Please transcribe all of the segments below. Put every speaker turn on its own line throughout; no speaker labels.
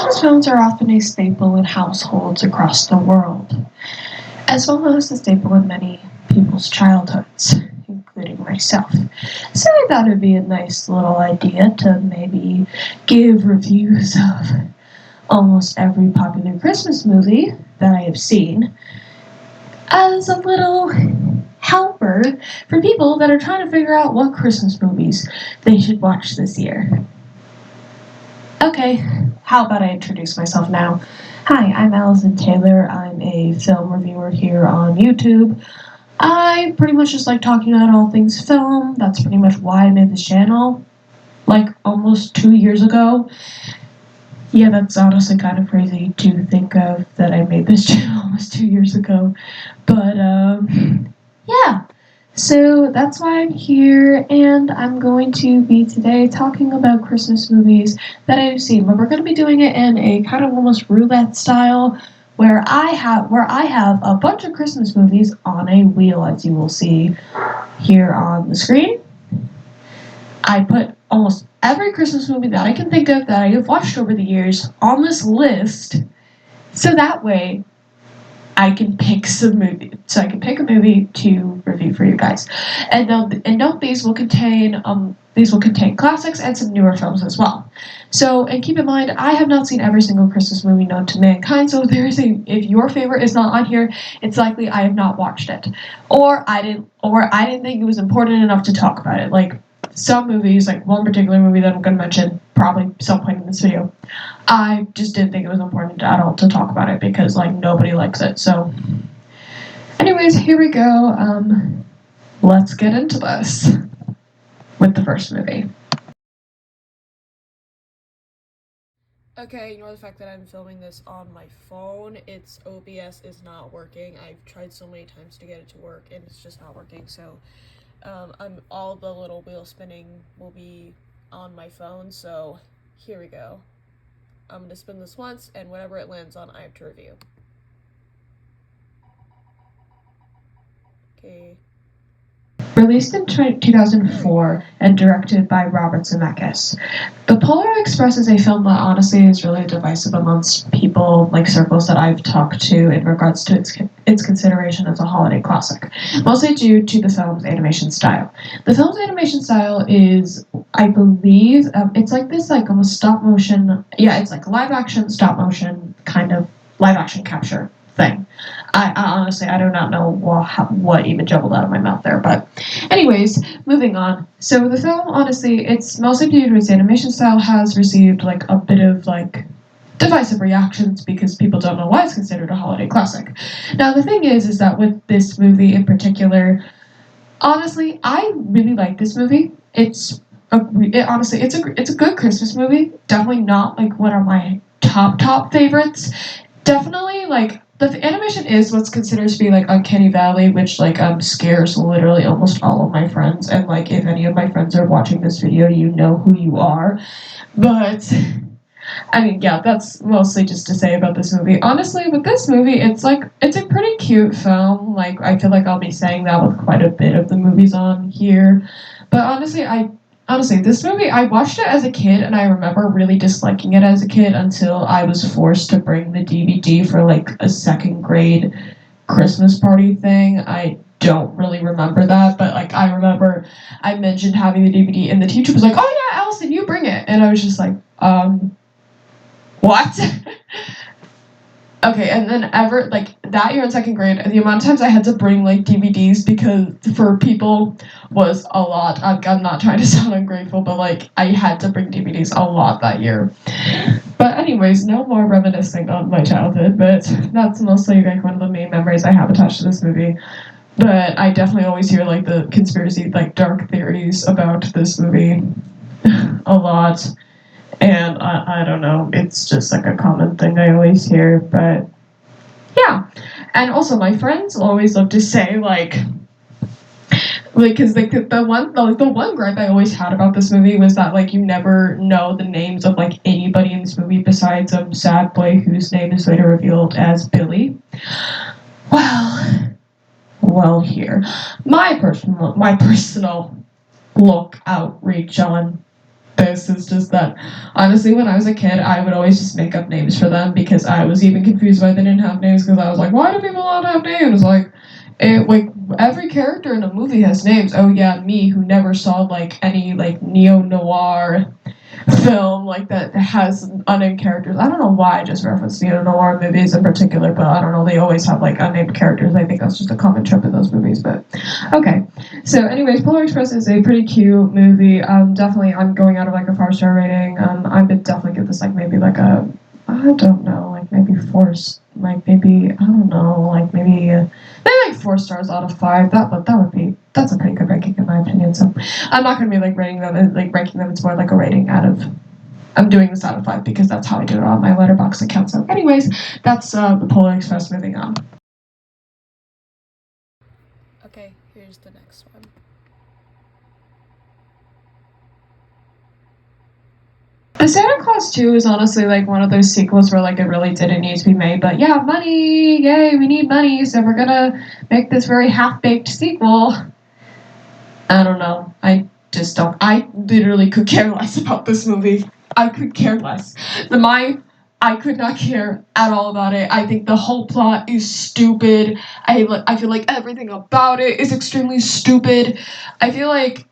Christmas films are often a staple in households across the world, as well as a staple in many people's childhoods, including myself. So I thought it'd be a nice little idea to maybe give reviews of almost every popular Christmas movie that I have seen as a little helper for people that are trying to figure out what Christmas movies they should watch this year. Okay, how about I introduce myself now? Hi, I'm Allison Taylor. I'm a film reviewer here on YouTube. I pretty much just like talking about all things film. That's pretty much why I made this channel, like almost 2 years ago. Yeah, that's honestly kind of crazy to think of that I made this channel almost 2 years ago. But, yeah. So that's why I'm here, and I'm going to be today talking about Christmas movies that I've seen. But we're going to be doing it in a kind of almost roulette style, where I have a bunch of Christmas movies on a wheel, as you will see here on the screen. I put almost every Christmas movie that I can think of that I have watched over the years on this list, so that way I can pick some movie. So I can pick a movie to review for you guys, and note these will contain classics and some newer films as well. So, and keep in mind, I have not seen every single Christmas movie known to mankind. So if your favorite is not on here, it's likely I have not watched it, or I didn't think it was important enough to talk about it. Like some movies, like one particular movie that I'm going to mention probably some point in this video, I just didn't think it was important at all to talk about it because like nobody likes it. So anyways, here we go. Let's get into this with the first movie. Okay, ignore the fact that I'm filming this on my phone. Its OBS is not working. I've tried so many times to get it to work and it's just not working. So all the little wheel spinning will be on my phone. So here we go. I'm going to spin this once, and whatever it lands on, I have to review. Okay. Released in 2004 and directed by Robert Zemeckis, The Polar Express is a film that honestly is really divisive amongst people, like circles that I've talked to, in regards to its consideration as a holiday classic, mostly due to the film's animation style. The film's animation style is, I believe, it's like this like almost stop motion, it's like live action, stop motion, kind of live action capture thing. I honestly, I do not know what even jumbled out of my mouth there, but anyways, moving on. So the film, honestly, it's mostly due to its animation style, has received like a bit of like divisive reactions because people don't know why it's considered a holiday classic. Now the thing is that with this movie in particular, honestly, I really like this movie. It's a good Christmas movie. Definitely not like one of my top favorites. Definitely like the animation is what's considered to be like uncanny valley, which like scares literally almost all of my friends. And like if any of my friends are watching this video, you know who you are. But I mean, yeah, that's mostly just to say about this movie. Honestly, with this movie, it's a pretty cute film. Like I feel like I'll be saying that with quite a bit of the movies on here. But honestly, this movie, I watched it as a kid, and I remember really disliking it as a kid until I was forced to bring the DVD for like a second grade Christmas party thing. I don't really remember that, but like I remember I mentioned having the DVD, and the teacher was like, "Oh yeah, Allison, you bring it," and I was just like, what? Okay, and then like that year in second grade, the amount of times I had to bring like DVDs because for people was a lot. I'm not trying to sound ungrateful, but like I had to bring DVDs a lot that year. But anyways, no more reminiscing on my childhood, but that's mostly like one of the main memories I have attached to this movie. But I definitely always hear like the conspiracy, like dark theories about this movie a lot. And I don't know, it's just like a common thing I always hear, but yeah. And also my friends always love to say like because the one gripe I always had about this movie was that like you never know the names of like anybody in this movie besides a sad boy whose name is later revealed as Billy. Well here. My personal outreach on this is just that, honestly, when I was a kid, I would always just make up names for them because I was even confused why they didn't have names, because I was like, why do people not have names? Like, every character in a movie has names. Oh yeah, me, who never saw, like, any, like, neo-noir film like that has unnamed characters. I don't know why I just referenced neo-noir movies in particular, but I don't know, they always have like unnamed characters. I think that's just a common trope in those movies, but okay. So anyways, Polar Express is a pretty cute movie. Definitely I'm going out of like a 5-star rating. I would definitely give this like maybe like a, I don't know, like maybe like maybe, I don't know, like maybe like 4 stars out of 5. That's a pretty good ranking in my opinion. So I'm not gonna be like rating them, like ranking them. It's more like a rating out of. I'm doing this out of 5 because that's how I do it on my Letterboxd account. So, anyways, that's the Polar Express. Moving on.
Okay, here's the next one.
The Santa Claus 2 is honestly like one of those sequels where like it really didn't need to be made, but yeah, money, yay, we need money, so we're gonna make this very half-baked sequel. I don't know. I just don't. I literally could care less about this movie. I could care less. I could not care at all about it. I think the whole plot is stupid. I feel like everything about it is extremely stupid. I feel like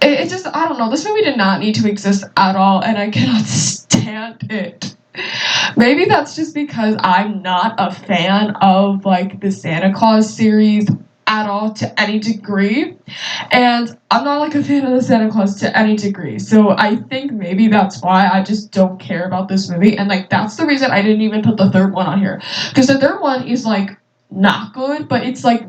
it just, I don't know. This movie did not need to exist at all, and I cannot stand it. Maybe that's just because I'm not a fan of like the Santa Claus series at all to any degree. And I'm not like a fan of the Santa Claus to any degree. So I think maybe that's why I just don't care about this movie. And like that's the reason I didn't even put the third one on here. Because the third one is like not good, but it's like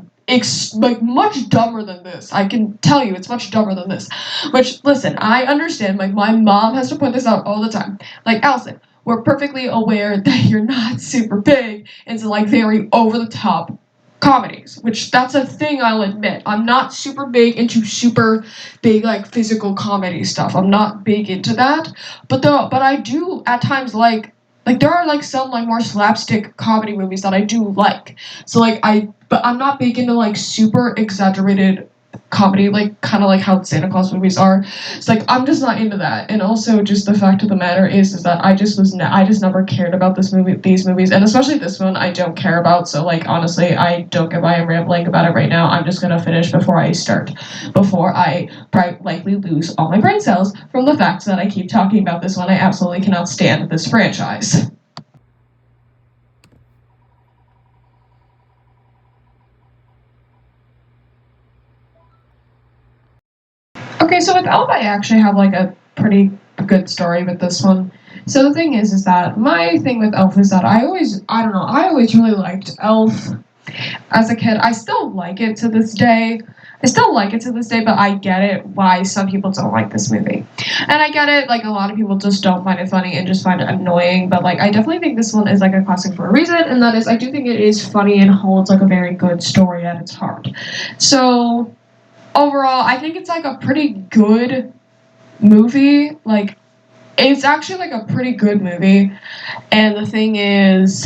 like much dumber than this. I can tell you it's much dumber than this. Which, listen, I understand, like my mom has to point this out all the time. Like, Allison, we're perfectly aware that you're not super big into like very over the top comedies, which that's a thing I'll admit. I'm not super big into super big like physical comedy stuff. I'm not big into that. But I do at times like there are like some like more slapstick comedy movies that I do like. So like but I'm not big into like super exaggerated comedy, like kind of like how Santa Claus movies are. It's like I'm just not into that. And also just the fact of the matter is that I just never cared about these movies, and especially this one I don't care about. So like honestly, I don't get why I'm rambling about it right now. I'm just gonna finish before I likely lose all my brain cells from the fact that I keep talking about this one. I absolutely cannot stand this franchise. Okay, so with Elf, I actually have like a pretty good story with this one. So the thing is that my thing with Elf is that I don't know, I always really liked Elf as a kid. I still like it to this day. But I get it why some people don't like this movie. And I get it, like a lot of people just don't find it funny and just find it annoying, but like I definitely think this one is like a classic for a reason, and that is I do think it is funny and holds like a very good story at its heart. So overall, I think it's like a pretty good movie. Like, it's actually like a pretty good movie. And the thing is,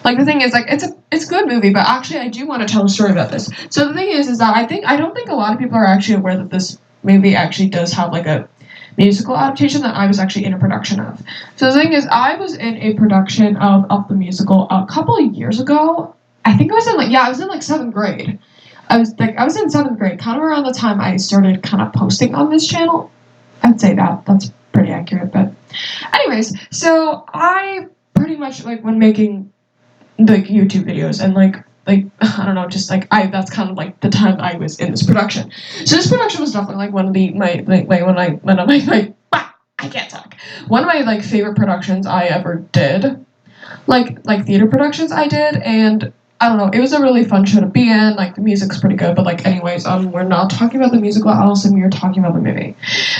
like, it's a good movie. But actually, I do want to tell a story about this. So the thing is that I don't think a lot of people are actually aware that this movie actually does have like a musical adaptation that I was actually in a production of. So the thing is, I was in a production of Up the Musical a couple of years ago. I think I was in like 7th grade. I was in 7th grade, kind of around the time I started kind of posting on this channel. I'd say that's pretty accurate. But anyways, so I pretty much like when making like YouTube videos and like I don't know, just like that's kind of like the time I was in this production. So this production was definitely like one of the my like one of my I can't talk. One of my like favorite productions I ever did, like theater productions I did, and I don't know, it was a really fun show to be in. Like the music's pretty good, but like anyways, we're not talking about the musical Allison, we are talking about the movie.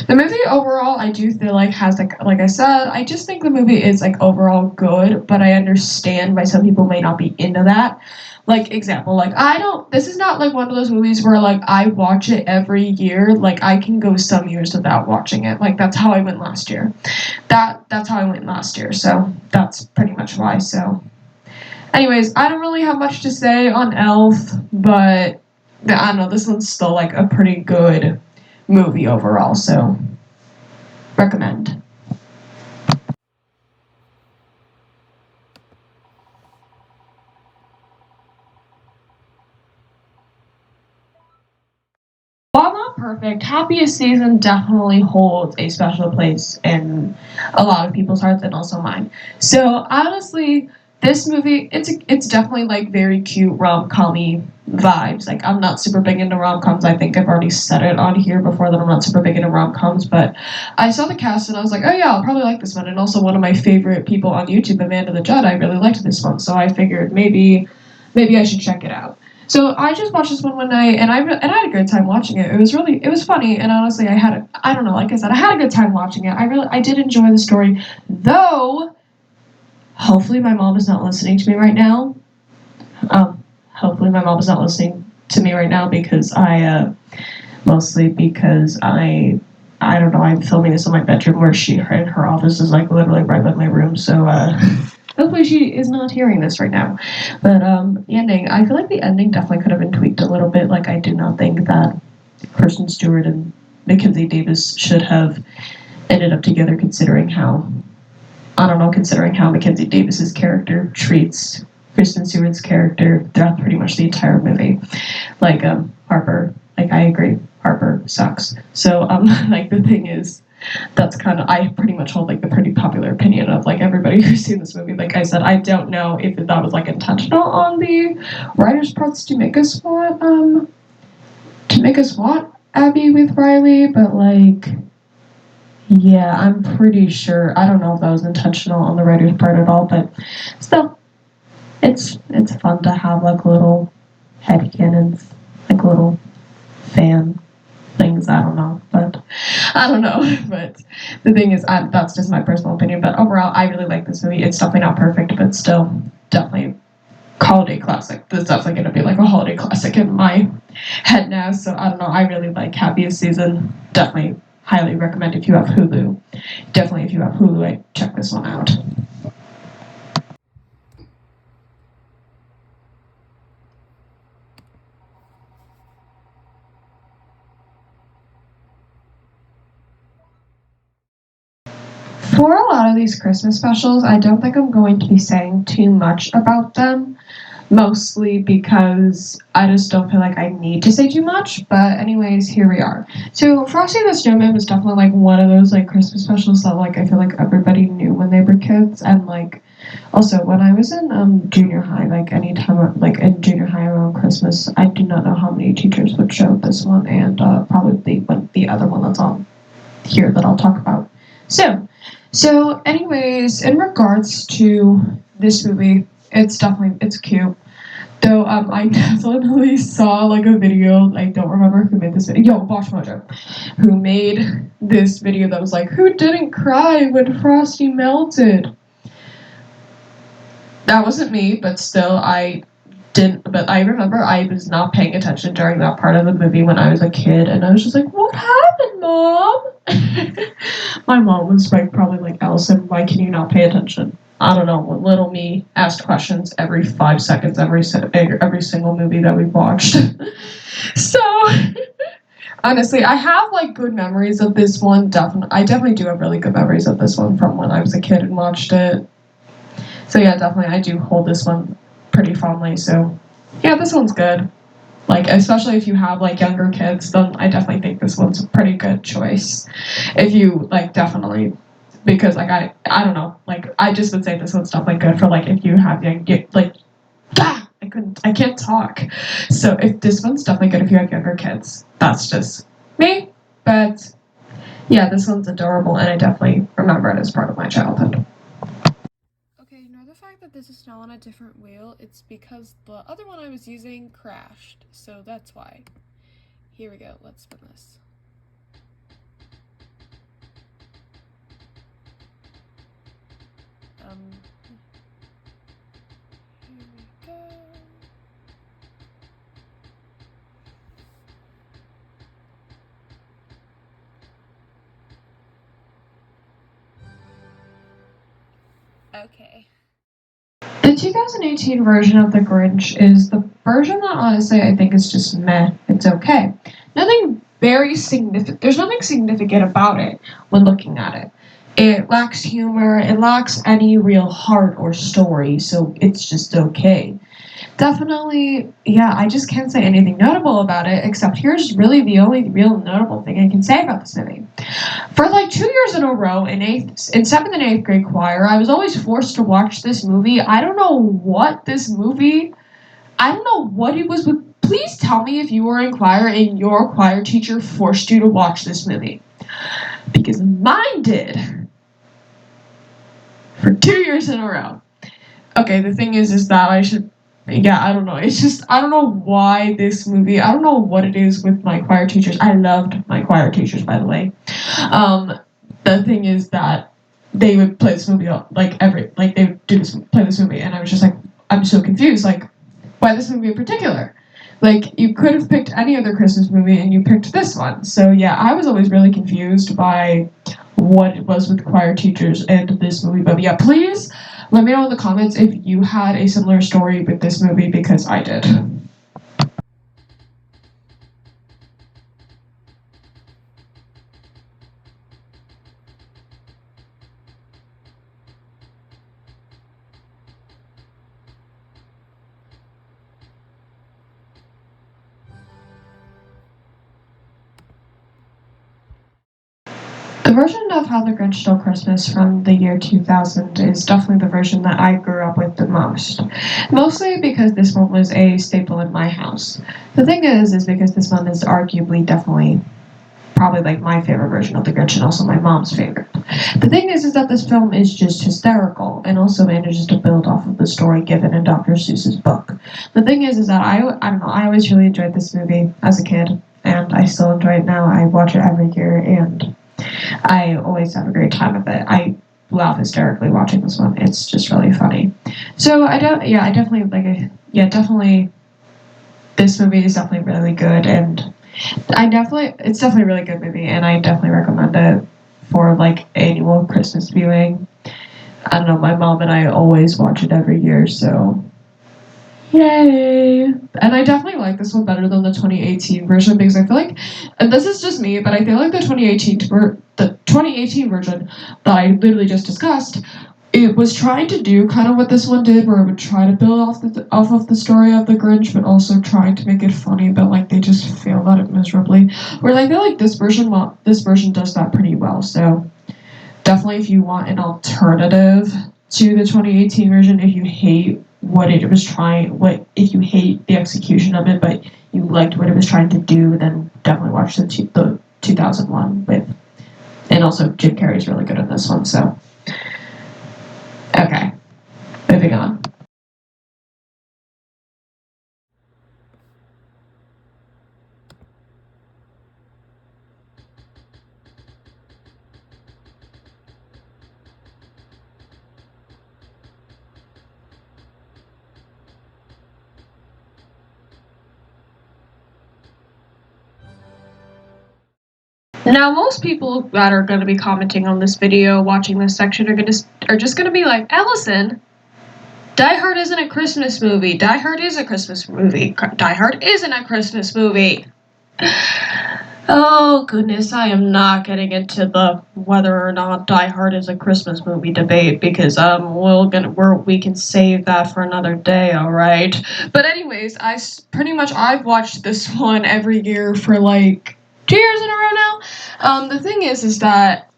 The movie overall I do feel like has like I said, I just think the movie is like overall good, but I understand why some people may not be into that. Like example, like I don't this is not like one of those movies where like I watch it every year. Like I can go some years without watching it. Like that's how I went last year. That's how I went last year, so that's pretty much why. So anyways, I don't really have much to say on Elf, but I don't know, this one's still like a pretty good movie overall, so recommend. While not perfect, Happiest Season definitely holds a special place in a lot of people's hearts and also mine. So honestly, this movie it's definitely like very cute rom-commy vibes. Like I'm not super big into rom-coms. I think I've already said it on here before that I'm not super big into rom-coms, but I saw the cast and I was like, oh yeah, I'll probably like this one. And also one of my favorite people on YouTube, Amanda the Judd, I really liked this one. So I figured maybe I should check it out. So I just watched this one night, and I had a good time watching it. It was funny, and honestly, I don't know, like I said, I had a good time watching it. I did enjoy the story, though. Hopefully, my mom is not listening to me right now. Hopefully, my mom is not listening to me right now because mostly because I don't know, I'm filming this in my bedroom where her office is like literally right by my room, so hopefully she is not hearing this right now. But the ending, I feel like the ending definitely could have been tweaked a little bit. Like I do not think that Kristen Stewart and Mackenzie Davis should have ended up together, considering how Mackenzie Davis's character treats Kristen Stewart's character throughout pretty much the entire movie. Like Harper, like I agree, Harper sucks. So like the thing is, that's kind of I pretty much hold like the pretty popular opinion of like everybody who's seen this movie. Like I said, I don't know if that was like intentional on the writers' parts to make us want Abby with Riley, but like yeah, I'm pretty sure. I don't know if that was intentional on the writer's part at all, but still, it's fun to have like little headcanons, like little fan things. I don't know, but But the thing is, that's just my personal opinion. But overall, I really like this movie. It's definitely not perfect, but still, definitely holiday classic. This is definitely going to be like a holiday classic in my head now. So I don't know. I really like Happiest Season. Definitely highly recommend if you have Hulu. Definitely if you have Hulu, I check this one out. For a lot of these Christmas specials, I don't think I'm going to be saying too much about them, mostly because I just don't feel like I need to say too much. But anyways, here we are. So Frosty the Snowman was definitely like one of those like Christmas specials that like I feel like everybody knew when they were kids, and like also when I was in junior high, like anytime like in junior high around Christmas, I do not know how many teachers would show this one and probably the other one that's on here that I'll talk about soon. So, anyways, in regards to this movie, it's cute. Though I definitely saw like a video. I don't remember who made this video. Yo, Bosch Mojo, who made this video that was like, "Who didn't cry when Frosty melted?" That wasn't me, but still, I didn't. But I remember I was not paying attention during that part of the movie when I was a kid, and I was just like, "What happened, Mom?" My mom was like probably like, Allison, why can you not pay attention? I don't know. Little me asked questions every 5 seconds, every single movie that we watched. So honestly, I have like good memories of this one. I definitely do have really good memories of this one from when I was a kid and watched it. So yeah, definitely I do hold this one pretty fondly. So yeah, this one's good. Like especially if you have like younger kids, then I definitely think this one's a pretty good choice. If you like definitely because like I don't know, like I just would say this one's definitely good for like if you have young like I can't talk. So if this one's definitely good if you have younger kids. That's just me. But yeah, this one's adorable and I definitely remember it as part of my childhood.
Okay, ignore the fact that this is now on a different wheel. It's because the other one I was using crashed, so that's why. Here we go, let's spin this. Here we go. Okay.
The 2018 version of The Grinch is the version that honestly I think is just meh. It's okay. Nothing very significant. There's nothing significant about it when looking at it. It lacks humor. It lacks any real heart or story, so it's just okay. Definitely, yeah, I just can't say anything notable about it, except here's really the only real notable thing I can say about this movie. For like 2 years in a row, in seventh and eighth grade choir, I was always forced to watch this movie. I don't know what this movie, I don't know what it was with. Please tell me if you were in choir and your choir teacher forced you to watch this movie. Because mine did. For 2 years in a row. Okay, the thing is that I should, yeah, I don't know. It's just, I don't know why this movie, I don't know what it is with my choir teachers. I loved my choir teachers, by the way. The thing is that they would play this movie they would play this movie, and I was just like, I'm so confused, like, why this movie in particular? Like, you could have picked any other Christmas movie, and you picked this one. So yeah, I was always really confused by what it was with choir teachers and this movie. But yeah, please let me know in the comments if you had a similar story with this movie, because I did. The version of How the Grinch Stole Christmas from the year 2000 is definitely the version that I grew up with the most. Mostly because this one was a staple in my house. The thing is because this one is arguably definitely probably like my favorite version of the Grinch and also my mom's favorite. The thing is that this film is just hysterical and also manages to build off of the story given in Dr. Seuss's book. The thing is that I don't know, I always really enjoyed this movie as a kid, and I still enjoy it now. I watch it every year, and I always have a great time with it. I laugh hysterically watching this one. It's just really funny. So I definitely like it. Yeah, definitely. This movie is definitely really good, and it's definitely a really good movie, and I definitely recommend it for like annual Christmas viewing. I don't know, my mom and I always watch it every year, so yay! And I definitely like this one better than the 2018 version, because I feel like, and this is just me, but I feel like the 2018 version that I literally just discussed, it was trying to do kind of what this one did, where it would try to build off of the story of the Grinch, but also trying to make it funny, but like they just failed at it miserably. Where I feel like this version does that pretty well. So definitely, if you want an alternative to the 2018 version, if you hate what it was trying, what if you hate the execution of it, but you liked what it was trying to do, then definitely watch the 2001 with, and also Jim Carrey's really good in this one. So okay, moving on. Now, most people that are going to be commenting on this video, watching this section, are just going to be like, Allison, Die Hard isn't a Christmas movie. Die Hard is a Christmas movie. Die Hard isn't a Christmas movie. Oh goodness, I am not getting into the whether or not Die Hard is a Christmas movie debate, because we can save that for another day, all right? But anyways, I've watched this one every year for like 2 years in a row now. The thing is that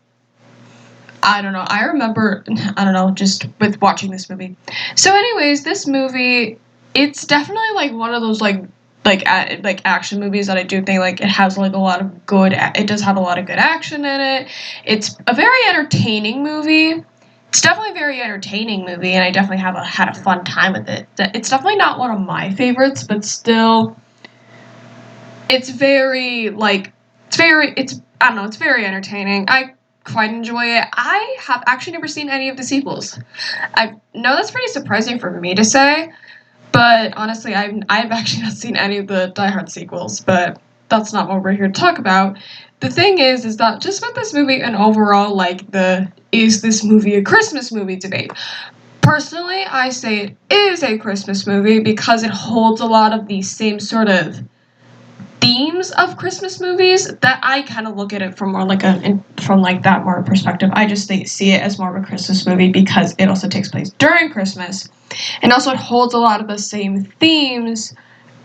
I don't know. I remember, I don't know, just with watching this movie. So, anyways, this movie, it's definitely like one of those like action movies that I do think like it has like a lot of good. It does have a lot of good action in it. It's a very entertaining movie. It's definitely a very entertaining movie, and I definitely had a fun time with it. It's definitely not one of my favorites, but still, it's very like it's I don't know. It's very entertaining. I quite enjoy it. I have actually never seen any of the sequels. I know that's pretty surprising for me to say, but honestly, I've actually not seen any of the Die Hard sequels. But that's not what we're here to talk about. The thing is that just with this movie and overall, like is this movie a Christmas movie debate? Personally, I say it is a Christmas movie because it holds a lot of these same sort of themes of Christmas movies, that I kind of look at it from more like from like that more perspective. I just see it as more of a Christmas movie because it also takes place during Christmas, and also it holds a lot of the same themes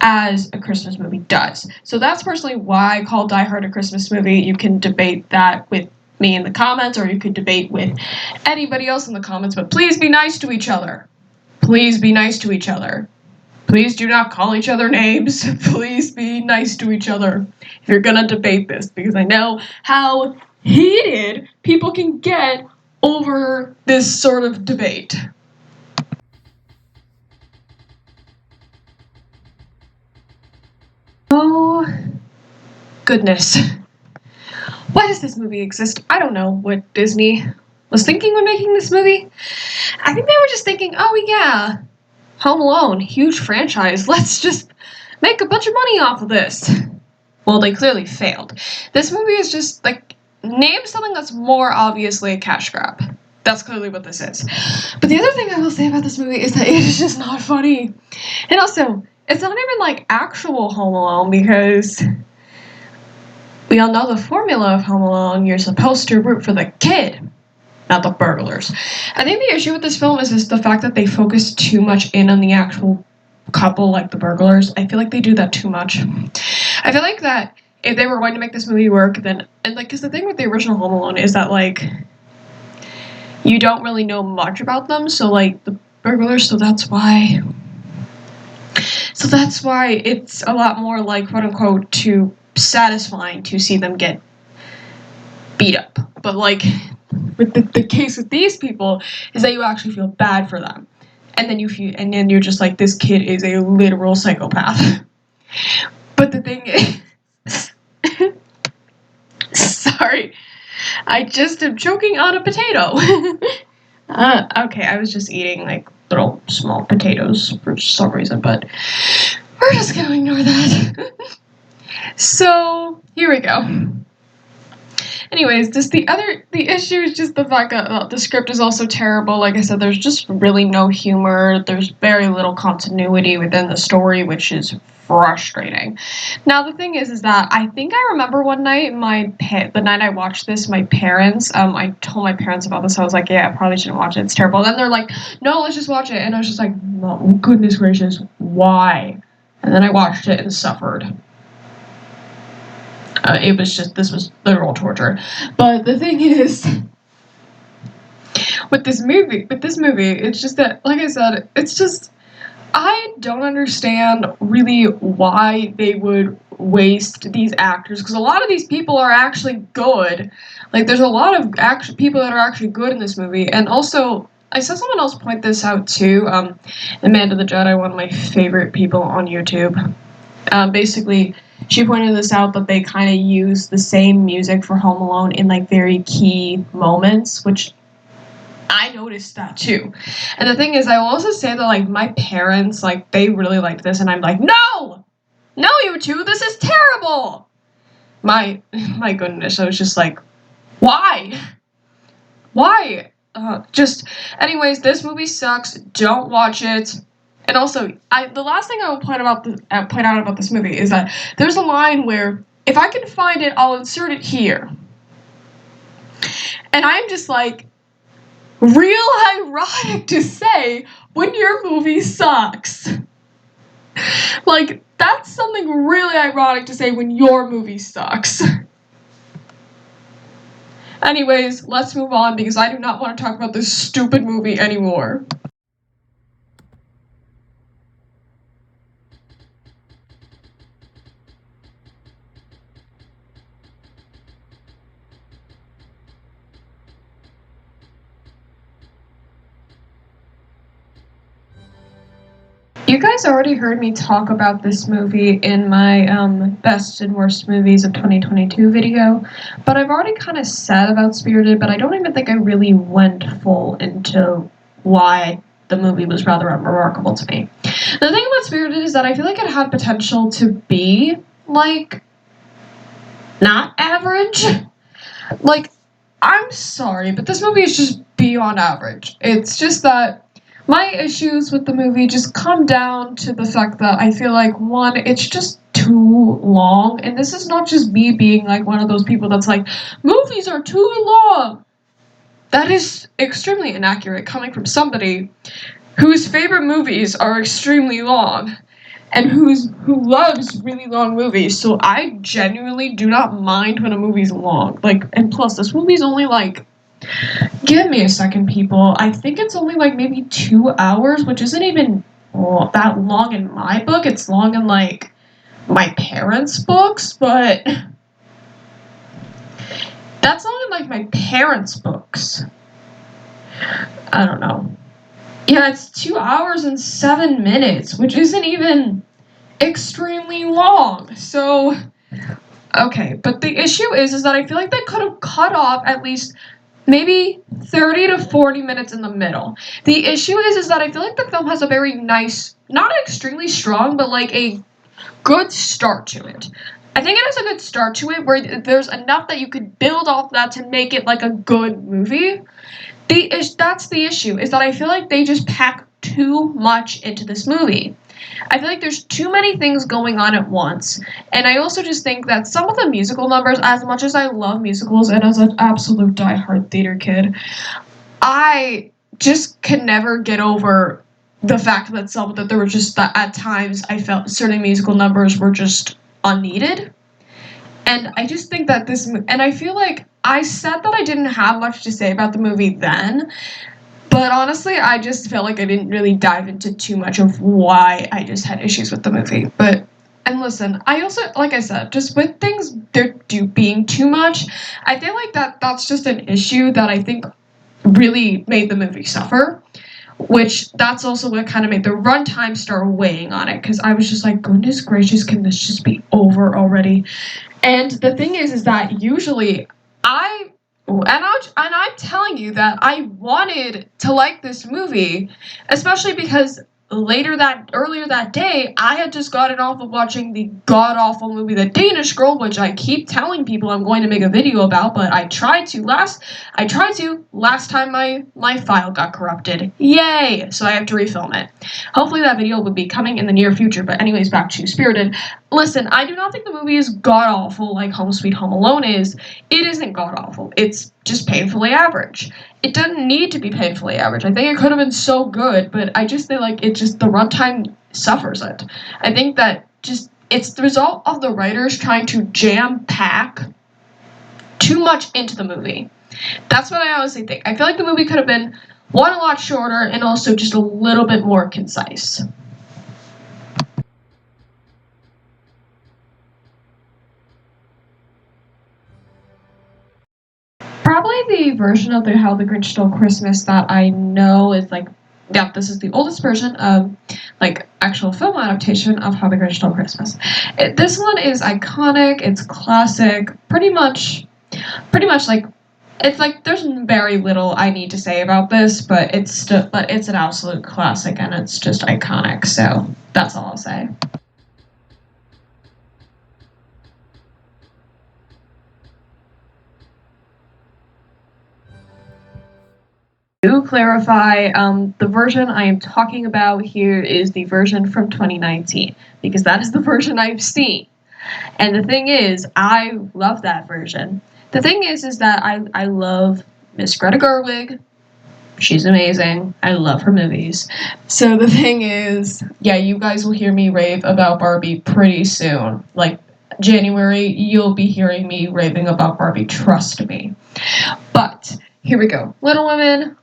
as a Christmas movie does. So that's personally why I call Die Hard a Christmas movie. You can debate that with me in the comments, or you could debate with anybody else in the comments, but please be nice to each other. Please be nice to each other. Please do not call each other names. Please be nice to each other if you're gonna debate this, because I know how heated people can get over this sort of debate. Oh, goodness. Why does this movie exist? I don't know what Disney was thinking when making this movie. I think they were just thinking, oh yeah, Home Alone, huge franchise. Let's just make a bunch of money off of this. Well, they clearly failed. This movie is just, like, name something that's more obviously a cash grab. That's clearly what this is. But the other thing I will say about this movie is that it is just not funny. And also, it's not even, like, actual Home Alone, because we all know the formula of Home Alone. You're supposed to root for the kid, not the burglars. I think the issue with this film is just the fact that they focus too much in on the actual couple, like the burglars. I feel like they do that too much. I feel like that if they were going to make this movie work, then, and like, because the thing with the original Home Alone is that, like, you don't really know much about them, so, like, the burglars, so that's why it's a lot more, like, quote unquote, too satisfying to see them get beat up. But, like, with the case with these people is that you actually feel bad for them, and then you're just like, this kid is a literal psychopath. But the thing is, sorry, I just am choking on a potato. Okay, I was just eating like little small potatoes for some reason, but we're just gonna ignore that. So here we go. Anyways, the issue is just the fact that the script is also terrible. Like I said, there's just really no humor. There's very little continuity within the story, which is frustrating. Now, the thing is that I think I remember one night, the night I watched this, my parents, I told my parents about this. I was like, yeah, I probably shouldn't watch it. It's terrible. And then they're like, no, let's just watch it. And I was just like, no, goodness gracious, why? And then I watched it and suffered. This was literal torture. But the thing is, with this movie, it's just that, like I said, it's just, I don't understand really why they would waste these actors, because a lot of these people are actually good. Like, there's a lot of people that are actually good in this movie. And also, I saw someone else point this out too, Amanda the Jedi, one of my favorite people on YouTube. Basically, she pointed this out, that they kind of use the same music for Home Alone in, like, very key moments, which I noticed that too. And the thing is, I will also say that, like, my parents, like, they really liked this, and I'm like, no, you two, this is terrible. My goodness, I was just like, why? Anyways, this movie sucks. Don't watch it. And also, the last thing I will point out about this movie is that there's a line where, if I can find it, I'll insert it here. And I'm just like, real ironic to say when your movie sucks. Like, that's something really ironic to say when your movie sucks. Anyways, let's move on, because I do not want to talk about this stupid movie anymore. You guys already heard me talk about this movie in my best and worst movies of 2022 video, but I've already kind of said about Spirited, but I don't even think I really went full into why the movie was rather remarkable to me. The thing about Spirited is that I feel like it had potential to be, like, not average. Like, I'm sorry, but this movie is just beyond average. It's just that my issues with the movie just come down to the fact that I feel like, one, it's just too too long. And this is not just me being like one of those people that's like, movies are too long. That is extremely inaccurate coming from somebody whose favorite movies are extremely long and who loves really long movies. So I genuinely do not mind when a movie's long. Like, and plus this movie's only like, give me a second, people. I think it's only like maybe 2 hours, which isn't even that long in my book. It's long in like my parents' books, but that's long in like my parents' books. I don't know. Yeah, it's 2 hours and 7 minutes, which isn't even extremely long. So, okay, but the issue is that I feel like they could have cut off at least maybe 30 to 40 minutes in the middle. The issue is that I feel like the film has a very nice, not extremely strong, but like a good start to it. I think it has a good start to it where there's enough that you could build off that to make it like a good movie. That's the issue, is that I feel like they just pack too much into this movie. I feel like there's too many things going on at once, and I also just think that some of the musical numbers, as much as I love musicals and as an absolute diehard theater kid, I just could never get over the fact that there were just that at times I felt certain musical numbers were just unneeded. And I just think that and I feel like I said that I didn't have much to say about the movie then, but honestly, I just felt like I didn't really dive into too much of why I just had issues with the movie. And listen, I also, like I said, just with things being too much, I feel like that's just an issue that I think really made the movie suffer. Which that's also what kind of made the runtime start weighing on it, because I was just like, goodness gracious, can this just be over already? And the thing is that usually I'm telling you that I wanted to like this movie, especially because earlier that day, I had just gotten off of watching the god awful movie The Danish Girl, which I keep telling people I'm going to make a video about, but I tried to last time my file got corrupted. Yay! So I have to refilm it. Hopefully that video will be coming in the near future, but anyways, back to Spirited. Listen, I do not think the movie is god awful like Home Sweet Home Alone is. It isn't god awful. It's just painfully average. It doesn't need to be painfully average. I think it could have been so good, but I just feel like the runtime suffers it. I think that just it's the result of the writers trying to jam pack too much into the movie. That's what I honestly think. I feel like the movie could have been one, a lot shorter, and also just a little bit more concise. Probably the version of the How the Grinch Stole Christmas that I know is like, yeah, this is the oldest version of like actual film adaptation of How the Grinch Stole Christmas. This one is iconic. It's classic. Pretty much like it's like there's very little I need to say about this, but it's an absolute classic and it's just iconic. So that's all I'll say. To clarify, the version I am talking about here is the version from 2019 because that is the version I've seen. And the thing is, I love that version. The thing is that I love Miss Greta Gerwig. She's amazing. I love her movies. So the thing is, yeah, you guys will hear me rave about Barbie pretty soon. Like January, you'll be hearing me raving about Barbie, trust me. But here we go. Little Women,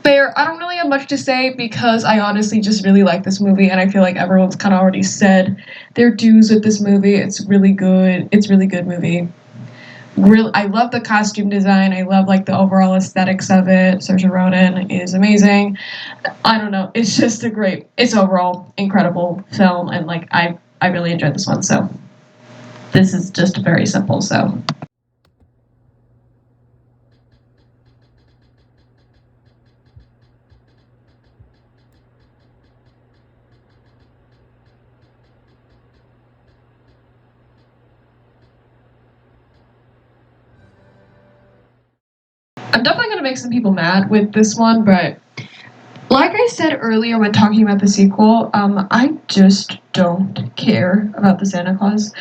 fair. I don't really have much to say because I honestly just really like this movie and I feel like everyone's kind of already said their dues with this movie. It's really good. It's a really good movie. I love the costume design. I love like the overall aesthetics of it. Saoirse Ronan is amazing. I don't know. It's just it's overall incredible film and like I really enjoyed this one. So this is just very simple. So I'm definitely gonna make some people mad with this one, but like I said earlier when talking about the sequel, I just don't care about the Santa Claus.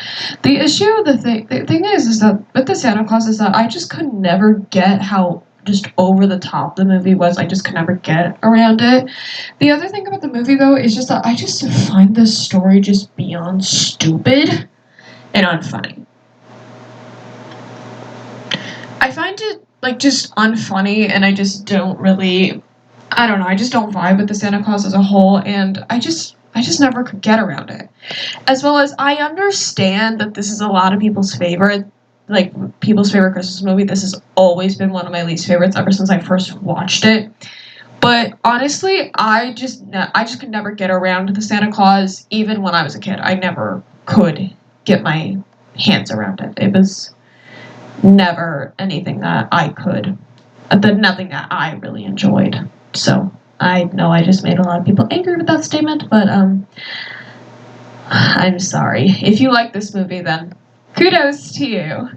The thing is that with the Santa Claus is that I just could never get how just over the top the movie was. I just could never get around it. The other thing about the movie though is just that I just find the story just beyond stupid and unfunny. I find it like just unfunny, and I just don't really, I don't know, I just don't vibe with the Santa Claus as a whole, and I just never could get around it. As well as I understand that this is a lot of people's favorite, like people's favorite Christmas movie. This has always been one of my least favorites ever since I first watched it. But honestly, I just could never get around the Santa Claus even when I was a kid. I never could get my hands around it. It was never anything that I could, nothing that I really enjoyed. So I know I just made a lot of people angry with that statement, but I'm sorry. If you like this movie, then kudos to you.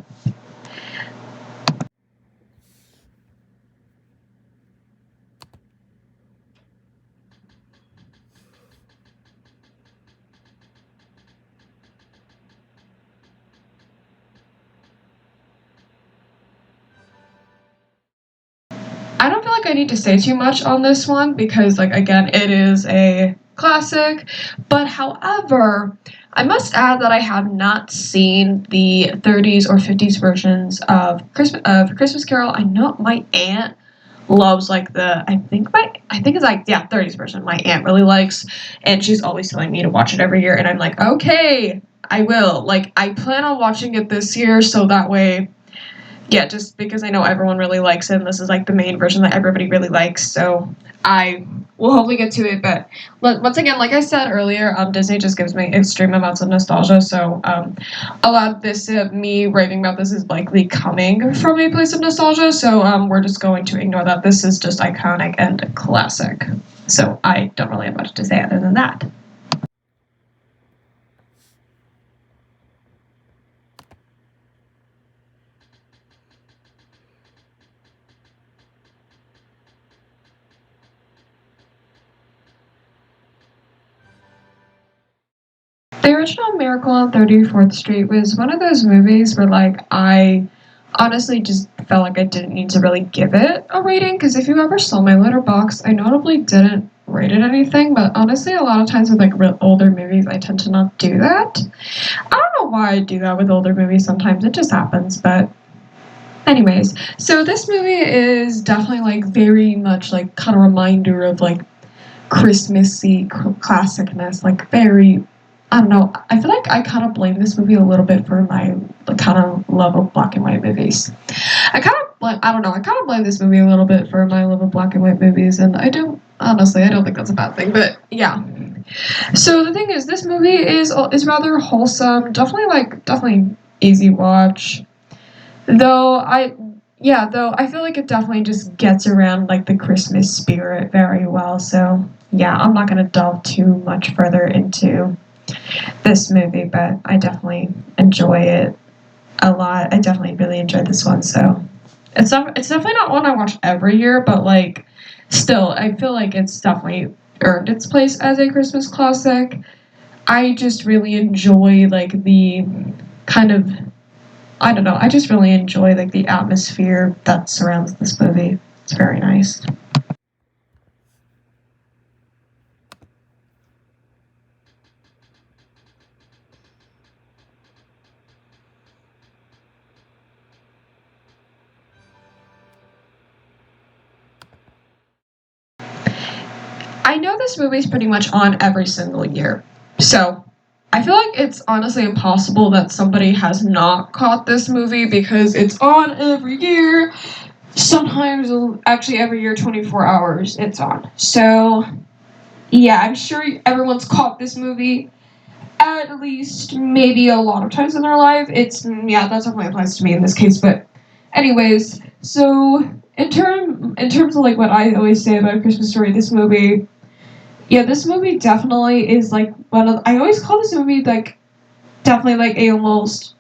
I don't feel like I need to say too much on this one because, like, again, it is a classic. But however, I must add that I have not seen the 30s or 50s versions of Christmas Carol. I know my aunt loves like the I think it's like, yeah, 30s version my aunt really likes, and she's always telling me to watch it every year, and I'm like, okay, I will. Like, I plan on watching it this year, so that way, yeah, just because I know everyone really likes it, and this is like the main version that everybody really likes, so I will hopefully get to it. But once again, like I said earlier, Disney just gives me extreme amounts of nostalgia, so a lot of this, me raving about this is likely coming from a place of nostalgia, so we're just going to ignore that. This is just iconic and classic, so I don't really have much to say other than that. The original Miracle on 34th Street was one of those movies where, like, I honestly just felt like I didn't need to really give it a rating, because if you ever saw my Letterboxd, I notably didn't rate it anything, but honestly, a lot of times with, like, real older movies, I tend to not do that. I don't know why I do that with older movies sometimes, it just happens, but anyways. So this movie is definitely, like, very much, like, kind of reminder of, like, Christmassy classicness, like very, I don't know. I feel like I kind of blame this movie a little bit for my kind of love of black and white movies. I don't know. I kind of blame this movie a little bit for my love of black and white movies, and I don't think that's a bad thing. But yeah. So the thing is, this movie is rather wholesome. Definitely easy watch. Though I feel like it definitely just gets around like the Christmas spirit very well. So yeah, I'm not gonna delve too much further into this movie, but I definitely enjoy it a lot. I definitely really enjoyed this one. So it's definitely not one I watch every year, but like still, I feel like it's definitely earned its place as a Christmas classic. I just really enjoy like the kind of, I don't know, I just really enjoy like the atmosphere that surrounds this movie. It's very nice. I know this movie's pretty much on every single year. So I feel like it's honestly impossible that somebody has not caught this movie because it's on every year. Sometimes, actually, every year, 24 hours, it's on. So, yeah, I'm sure everyone's caught this movie at least maybe a lot of times in their life. Yeah, that definitely applies to me in this case. But, anyways, so in terms of like what I always say about A Christmas Story, this movie, yeah, this movie definitely is like one of. I always call this movie like definitely like a almost.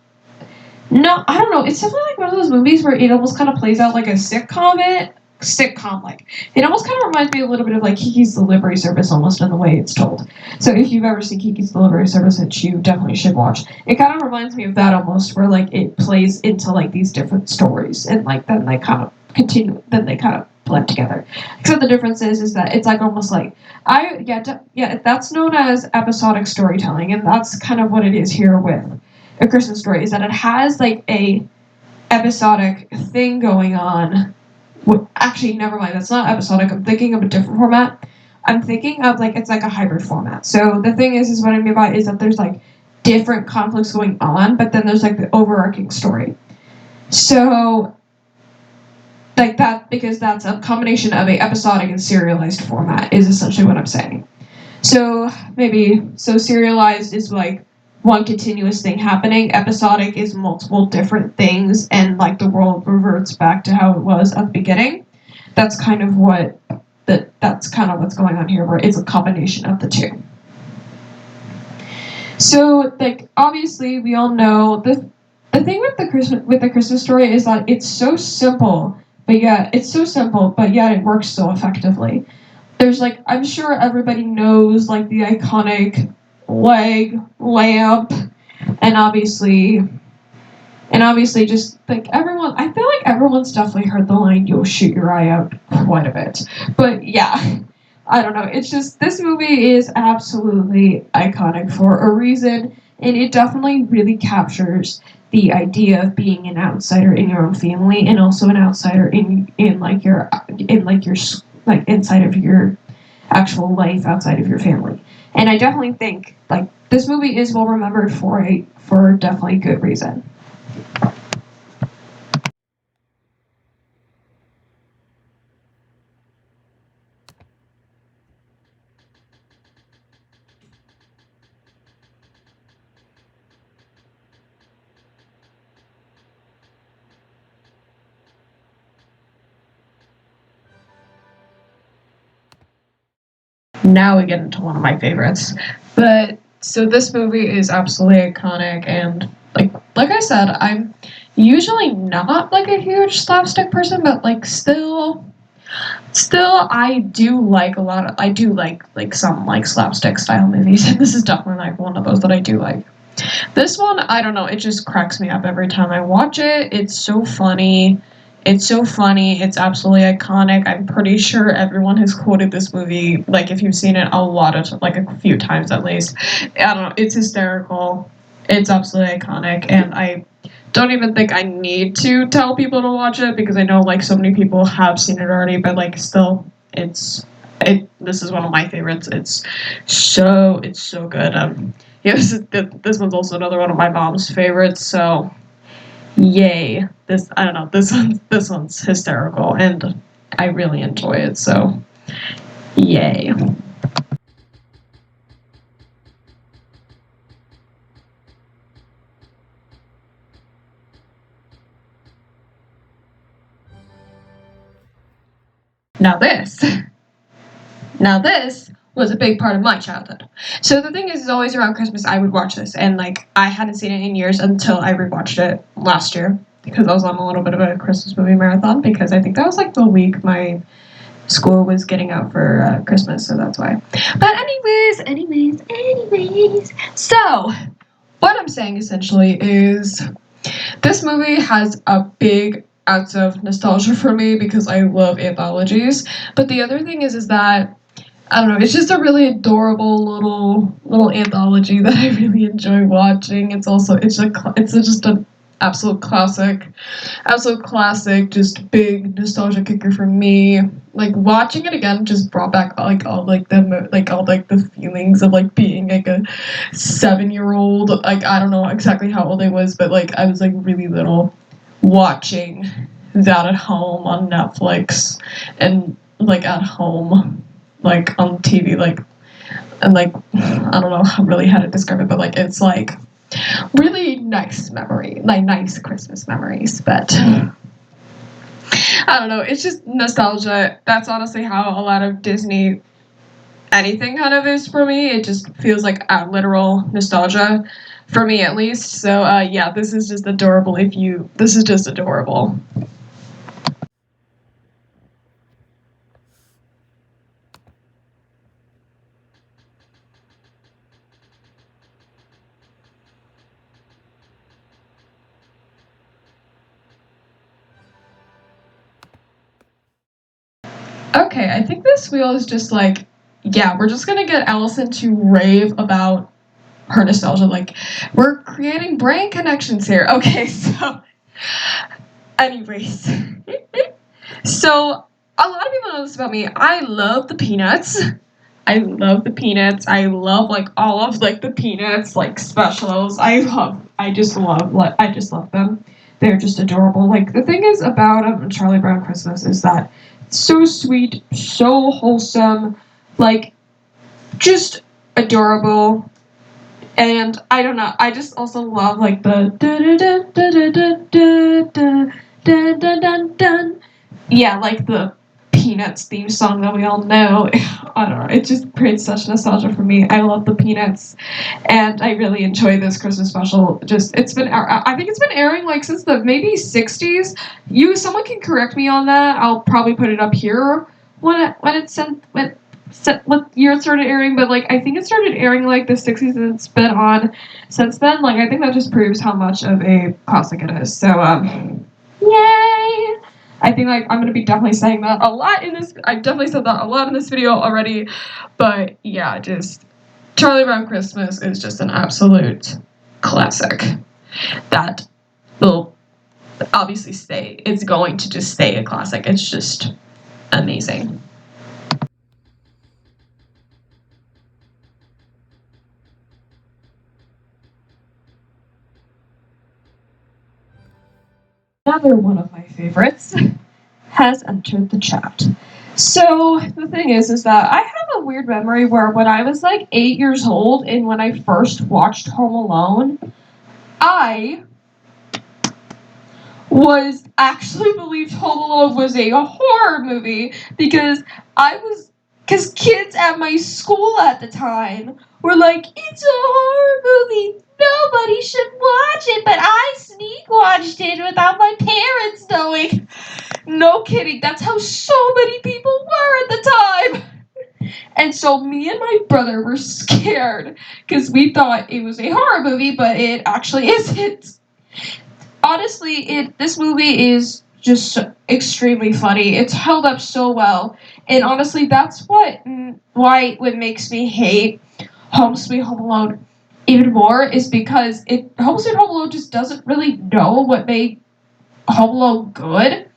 No, I don't know. It's definitely like one of those movies where it almost kind of plays out like a sitcom. sitcom like. It almost kind of reminds me a little bit of like Kiki's Delivery Service almost in the way it's told. So if you've ever seen Kiki's Delivery Service, which you definitely should watch, it kind of reminds me of that almost, where like it plays into like these different stories and like then they kind of continue, then they kind of blend together. Except the difference is that it's like almost like that's known as episodic storytelling, and that's kind of what it is here with A Christmas Story, is that it has like a episodic thing going on. Actually, never mind, that's not episodic. I'm thinking of a different format. I'm thinking of like it's like a hybrid format. So the thing is what I mean by it is that there's like different conflicts going on, but then there's like the overarching story. So like that, because that's a combination of a episodic and serialized format is essentially what I'm saying. So serialized is like one continuous thing happening. Episodic is multiple different things, and like the world reverts back to how it was at the beginning. That's kind of that's kind of what's going on here, where it's a combination of the two. So like obviously we all know the thing with the Christmas Story is that it's so simple, but yet it works so effectively. There's like, I'm sure everybody knows like the iconic leg lamp, and obviously just like everyone, I feel like everyone's definitely heard the line "you'll shoot your eye out" quite a bit. But yeah, I don't know, it's just, this movie is absolutely iconic for a reason, and it definitely really captures the idea of being an outsider in your own family, and also an outsider in your inside of your actual life outside of your family. And I definitely think like this movie is well remembered for definitely good reason. Now we get into one of my favorites. But so this movie is absolutely iconic, and like I said, I'm usually not like a huge slapstick person, but like still I do like some like slapstick style movies, and this is definitely like one of those that I do like. This one, I don't know, it just cracks me up every time I watch it. It's so funny. It's so funny. It's absolutely iconic. I'm pretty sure everyone has quoted this movie, like if you've seen it like a few times at least. I don't know. It's hysterical. It's absolutely iconic, and I don't even think I need to tell people to watch it because I know like so many people have seen it already. But like still, this is one of my favorites. It's so good. Yeah, this one's also another one of my mom's favorites. So yay, I don't know, this one's hysterical, and I really enjoy it, so yay. Now this now this was a big part of my childhood. So the thing is always around Christmas I would watch this, and like I hadn't seen it in years until I rewatched it last year, because I was on a little bit of a Christmas movie marathon, because I think that was like the week my school was getting out for Christmas, so that's why. But anyways. So, what I'm saying essentially is this movie has a big ounce of nostalgia for me because I love anthologies. But the other thing is that I don't know, it's just a really adorable little anthology that I really enjoy watching. It's just an absolute classic, just big nostalgia kicker for me. Like watching it again just brought back like all the feelings of like being like a 7-year old. Like I don't know exactly how old I was, but like I was like really little, watching that at home on Netflix, and like at home, like on TV, like, and like I don't know really how to describe it, but like it's like really nice memory, like nice Christmas memories. But I don't know, it's just nostalgia. That's honestly how a lot of Disney anything kind of is for me. It just feels like a literal nostalgia for me at least. So yeah, this is just adorable. This is just adorable. Okay, I think this wheel is just like, yeah, we're just gonna get Allison to rave about her nostalgia. Like, we're creating brain connections here. Okay, so, anyways. So, a lot of people know this about me. I love the Peanuts. I love the Peanuts. I love like all of like the Peanuts like specials. I just love them. They're just adorable. Like the thing is about Charlie Brown Christmas is that it's so sweet, so wholesome, like just adorable. And I don't know. I just also love like the dun dun dun dun dun dun dun dun dun dun. Yeah, like the Peanuts theme song that we all know. I don't know. It just creates such nostalgia for me. I love the Peanuts, and I really enjoy this Christmas special. Just I think it's been airing like since the maybe '60s. Someone can correct me on that. I'll probably put it up here what year it started airing, but like I think it started airing like the '60s and it's been on since then. Like I think that just proves how much of a classic it is. So yay! I think like I'm gonna be definitely saying that a lot in this. I've definitely said that a lot in this video already, but yeah, just Charlie Brown Christmas is just an absolute classic that will obviously stay. It's going to just stay a classic. It's just amazing. Another one of my favorites has entered the chat. So the thing is that I have a weird memory where when I was like 8 years old and when I first watched Home Alone, I was actually believed Home Alone was a horror movie because kids at my school at the time were like, it's a horror movie. Nobody should watch it, but I sneak watched it without my parents knowing. No kidding, that's how so many people were at the time. And so me and my brother were scared because we thought it was a horror movie, but it actually isn't. Honestly, this movie is just extremely funny. It's held up so well, and honestly, that's what makes me hate Home Sweet Home Alone even more is because Home Sweet Home Alone just doesn't really know what made Home Alone good.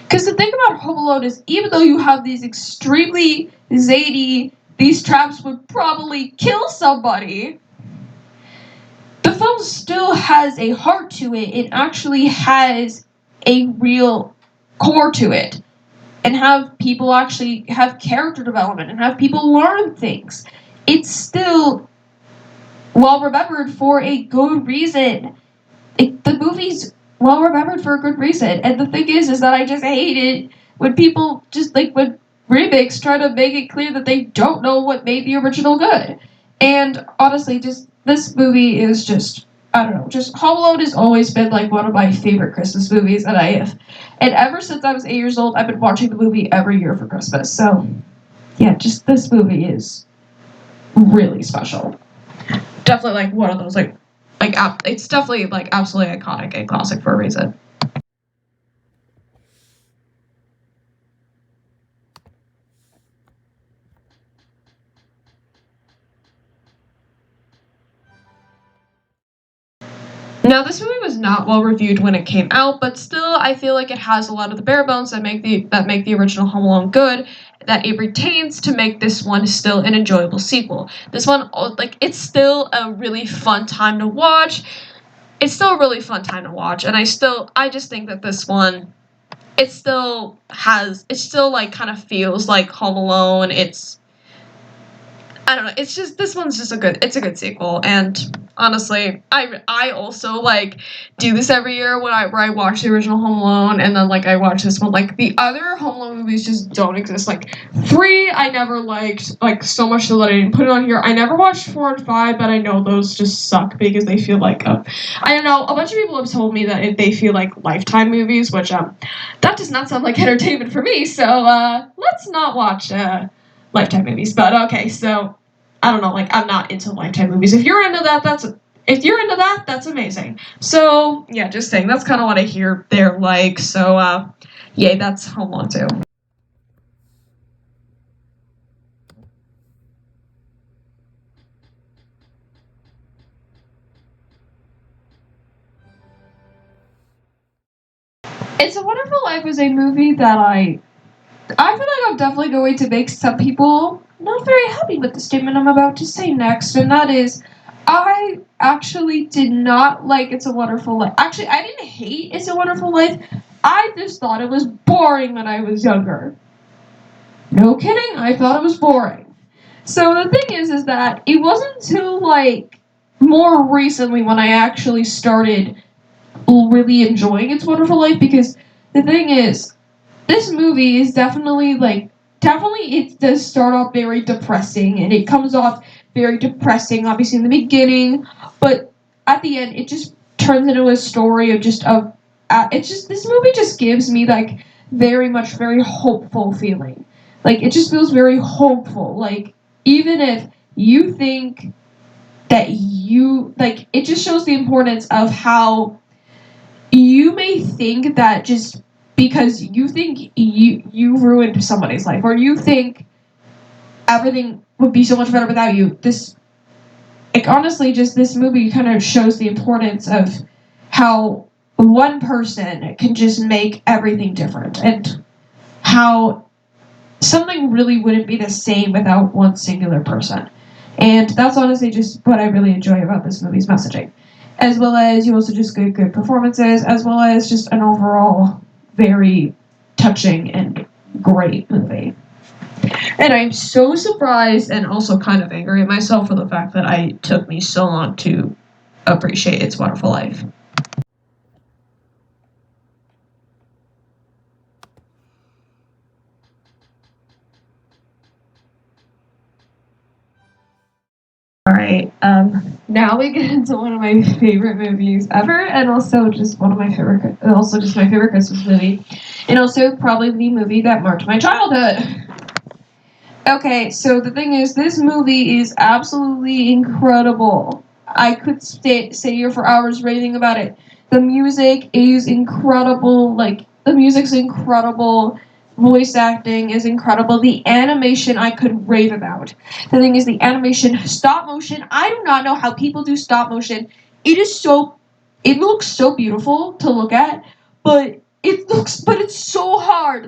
Because the thing about Home Alone is, even though you have these extremely zany, these traps would probably kill somebody, the film still has a heart to it. It actually has a real core to it. And have people actually have character development and have people learn things. It's still well remembered for a good reason. The movie's well remembered for a good reason. And the thing is that I just hate it when people just like when remakes try to make it clear that they don't know what made the original good. And honestly, just this movie is just I don't know, just Home Alone has always been like one of my favorite Christmas movies and and ever since I was 8 years old, I've been watching the movie every year for Christmas. So yeah, just this movie is really special. Definitely like one of those it's definitely like absolutely iconic and classic for a reason. Now, this movie was not well reviewed when it came out, but still, I feel like it has a lot of the bare bones that make the original Home Alone good. That it retains to make this one still an enjoyable sequel. This one, like, it's still a really fun time to watch. It's still a really fun time to watch, and I just think that this one, it still like kind of feels like Home Alone. I don't know. It's just this one's just it's a good sequel, and honestly, I also like do this every year where I watch the original Home Alone, and then like I watch this one. Like the other Home Alone movies just don't exist. Like 3, I never liked like so much so that I didn't put it on here. I never watched 4 and 5, but I know those just suck because they feel like I don't know. A bunch of people have told me that they feel like Lifetime movies, which that does not sound like entertainment for me. So let's not watch Lifetime movies. But okay, so. I don't know, like I'm not into Lifetime movies. If you're into that, that's amazing. So yeah, just saying that's kind of what I hear they're like. So yay, that's Home Alone 2. It's a Wonderful Life is a movie that I feel like I'm definitely going to make some people not very happy with the statement I'm about to say next, and that is, I actually did not like It's a Wonderful Life. Actually, I didn't hate It's a Wonderful Life. I just thought it was boring when I was younger. No kidding, I thought it was boring. So the thing is that it wasn't until more recently when I actually started really enjoying It's a Wonderful Life, because the thing is, this movie is definitely it does start off very depressing, and it comes off very depressing obviously in the beginning, but at the end it just turns into a story of just of it's just this movie just gives me very much very hopeful feeling. It just feels very hopeful, even if you think that you it just shows the importance of how you may think that just because you think you ruined somebody's life, or you think everything would be so much better without you. This honestly, just this movie kind of shows the importance of how one person can just make everything different, and how something really wouldn't be the same without one singular person. And that's honestly just what I really enjoy about this movie's messaging. As well as you also just get good performances, as well as just an overall very touching and great movie. And I'm so surprised and also kind of angry at myself for the fact that I took me so long to appreciate It's a Wonderful Life. All right. Now we get into one of my favorite movies ever, and also just my favorite Christmas movie, and also probably the movie that marked my childhood. Okay, so the thing is, this movie is absolutely incredible. I could stay here for hours raving about it. The music is incredible. The music's incredible. Voice acting is incredible. The animation I could rave about. The thing is, the animation, stop motion. I do not know how people do stop motion. It is so, it looks so beautiful to look at, but it's so hard.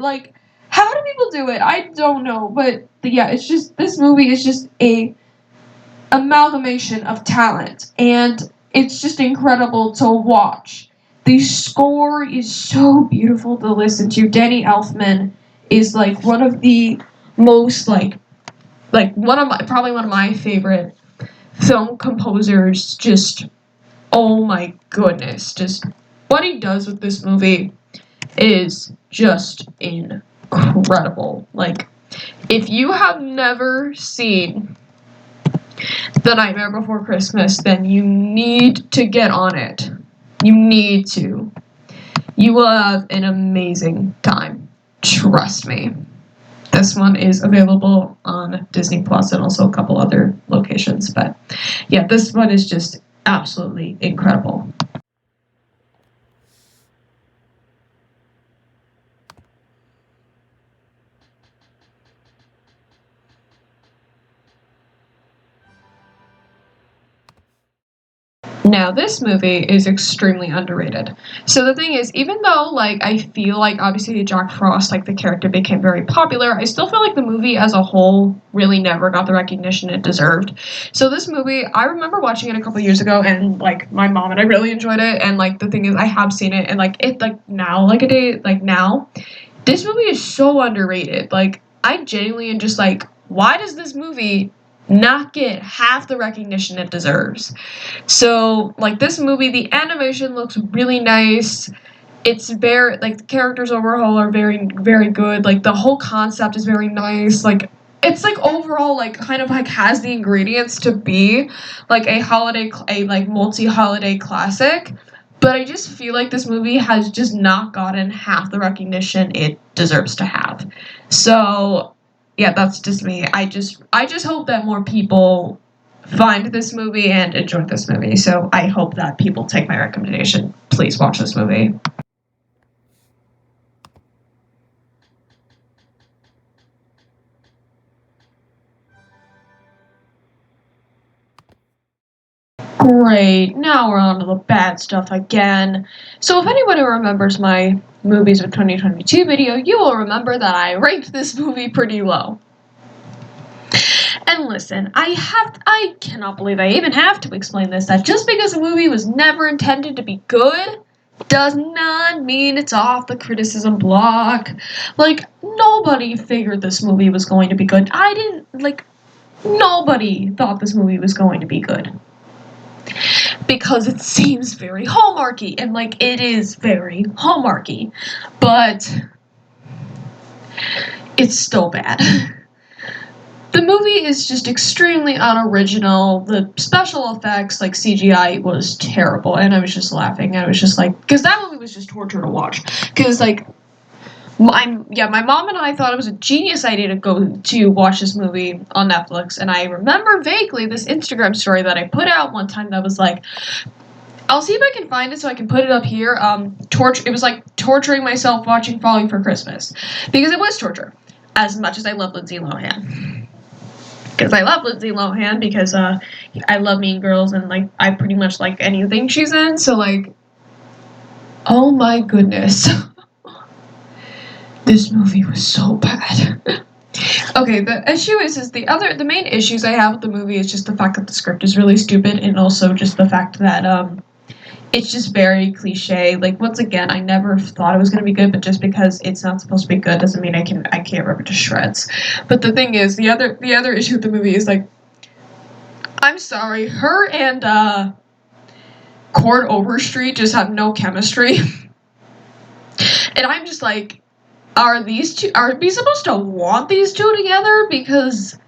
How do people do it? I don't know, but yeah, it's just this movie is just a amalgamation of talent, and it's just incredible to watch. The score is so beautiful to listen to. Danny Elfman is one of the most probably one of my favorite film composers. Just oh my goodness, just what he does with this movie is just incredible. If you have never seen The Nightmare Before Christmas, then you need to get on it. You need to. You will have an amazing time. Trust me. This one is available on Disney Plus and also a couple other locations. But yeah, this one is just absolutely incredible. Now, this movie is extremely underrated. So the thing is, even though I feel like obviously Jack Frost, the character became very popular, I still feel like the movie as a whole really never got the recognition it deserved. So this movie, I remember watching it a couple years ago, and my mom and I really enjoyed it. And the thing is, I have seen it, and now, now, this movie is so underrated. I genuinely am just why does this movie not get half the recognition it deserves? So, this movie, the animation looks really nice. It's very, the characters overall are very, very good. The whole concept is very nice. It's overall, kind of has the ingredients to be multi holiday classic. But I just feel like this movie has just not gotten half the recognition it deserves to have. So, yeah, that's just me. I just hope that more people find this movie and enjoy this movie. So I hope that people take my recommendation. Please watch this movie. Great. Now we're on to the bad stuff again. So if anybody remembers my Movies of 2022 video, you will remember that I ranked this movie pretty low. And listen, I cannot believe I even have to explain this, that just because a movie was never intended to be good does not mean it's off the criticism block. Like, nobody figured this movie was going to be good. Nobody thought this movie was going to be good. Because it seems very Hallmarky, and it is very Hallmarky. But it's still bad. The movie is just extremely unoriginal. The special effects, CGI, was terrible, and I was just laughing. I was just because that movie was just torture to watch. Because my mom and I thought it was a genius idea to go to watch this movie on Netflix, and I remember vaguely this Instagram story that I put out one time that was I'll see if I can find it so I can put it up here. It was torturing myself watching Falling for Christmas, because it was torture. As much as I love Lindsay Lohan. Because I love Lindsay Lohan, because I love Mean Girls, and I pretty much like anything she's in, so oh my goodness. This movie was so bad. Okay, the issue is the main issues I have with the movie is just the fact that the script is really stupid, and also just the fact that it's just very cliche. Once again, I never thought it was gonna be good, but just because it's not supposed to be good doesn't mean I can't rip it to shreds. But the thing is, the other issue with the movie is I'm sorry, her and Cord Overstreet just have no chemistry. And I'm just are we supposed to want these two together? Because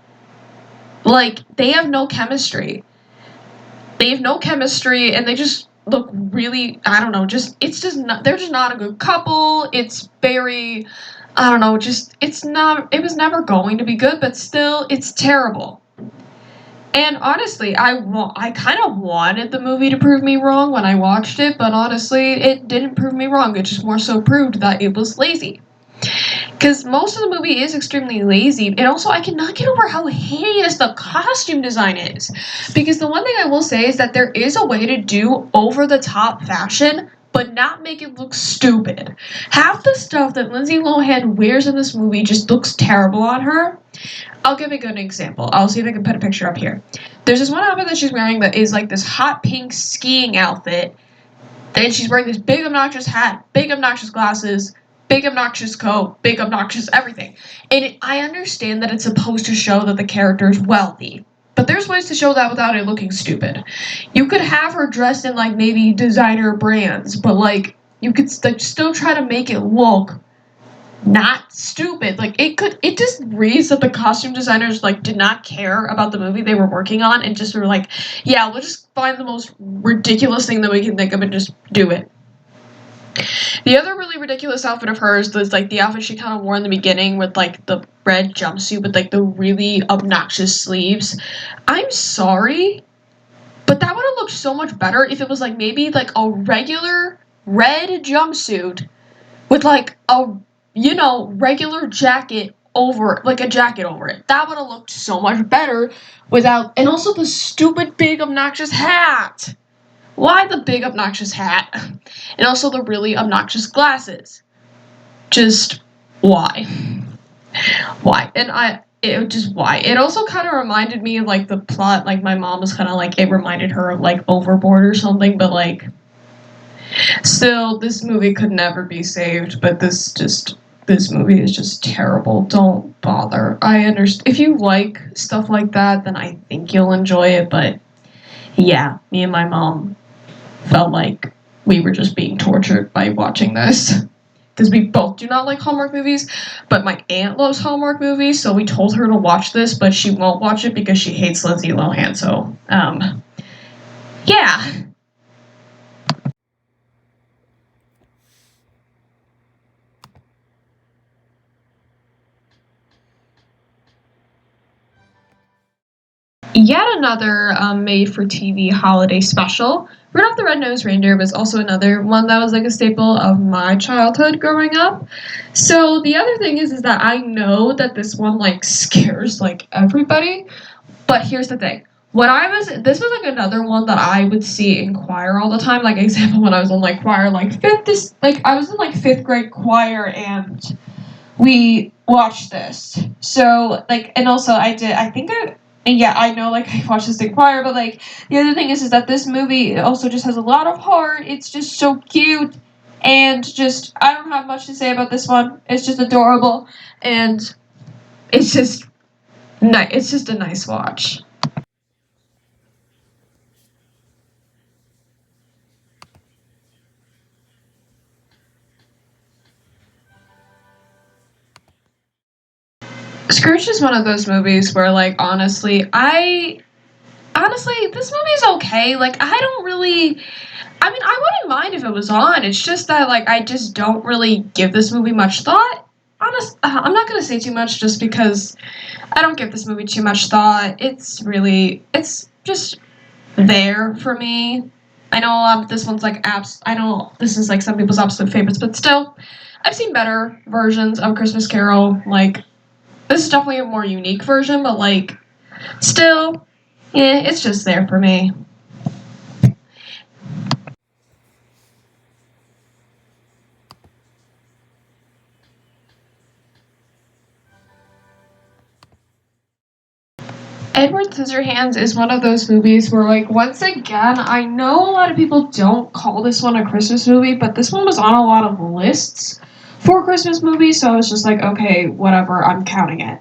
they have no chemistry. They have no chemistry, and they just look really, I don't know, they're just not a good couple. It's very, I don't know, it was never going to be good, but still, it's terrible. And honestly, I kind of wanted the movie to prove me wrong when I watched it, but honestly, it didn't prove me wrong. It just more so proved that it was lazy. Because most of the movie is extremely lazy, and also I cannot get over how hideous the costume design is. Because the one thing I will say is that there is a way to do over-the-top fashion, but not make it look stupid. Half the stuff that Lindsay Lohan wears in this movie just looks terrible on her. I'll give a good example. I'll see if I can put a picture up here. There's this one outfit that she's wearing that is this hot pink skiing outfit, and she's wearing this big obnoxious hat, big obnoxious glasses, big obnoxious coat, big obnoxious everything. And I understand that it's supposed to show that the character is wealthy, but there's ways to show that without it looking stupid. You could have her dressed in maybe designer brands, but you could still try to make it look not stupid. It just reads that the costume designers did not care about the movie they were working on, and just were yeah, we'll just find the most ridiculous thing that we can think of and just do it. The other really ridiculous outfit of hers was the outfit she kind of wore in the beginning with the red jumpsuit with the really obnoxious sleeves. I'm sorry, but that would have looked so much better if it was maybe a regular red jumpsuit with a regular jacket over a jacket over it. That would have looked so much better and also the stupid big obnoxious hat. Why the big obnoxious hat? And also the really obnoxious glasses. Just why? Why? And why? It also kind of reminded me of the plot, my mom was kind of it reminded her of Overboard or something, but still, this movie could never be saved, but this movie is just terrible. Don't bother. I understand. If you like stuff like that, then I think you'll enjoy it, but yeah, me and my mom felt like we were just being tortured by watching this. Because we both do not like Hallmark movies, but my aunt loves Hallmark movies, so we told her to watch this, but she won't watch it because she hates Lindsay Lohan, so, yeah. Yet another made-for-TV holiday special. Rudolph the Red-Nosed Reindeer was also another one that was a staple of my childhood growing up. So the other thing is that I know that this one scares everybody, but here's the thing. this was like another one that I would see in choir all the time. Like example, when I was on like choir, like I was in like fifth grade choir, and we watched this. So like, and also and yeah, I know like I watched this in choir, but like the other thing is that this movie also just has a lot of heart. It's just so cute, and just I don't have much to say about this one. It's just adorable, and it's just it's just a nice watch. Scrooge is one of those movies where like honestly this movie's okay. Like I mean, I wouldn't mind if it was on. It's just that like I just don't really give this movie much thought. I'm not gonna say too much just because I don't give this movie too much thought. It's just there for me. I know this one's like I know this is like some people's absolute favorites, but still, I've seen better versions of Christmas Carol. Like this is definitely a more unique version, but like still, yeah, it's just there for me. Edward Scissorhands is one of those movies where, like, once again, I know a lot of people don't call this one a Christmas movie, but this one was on a lot of lists for Christmas movies, so I was just like, okay, whatever, I'm counting it.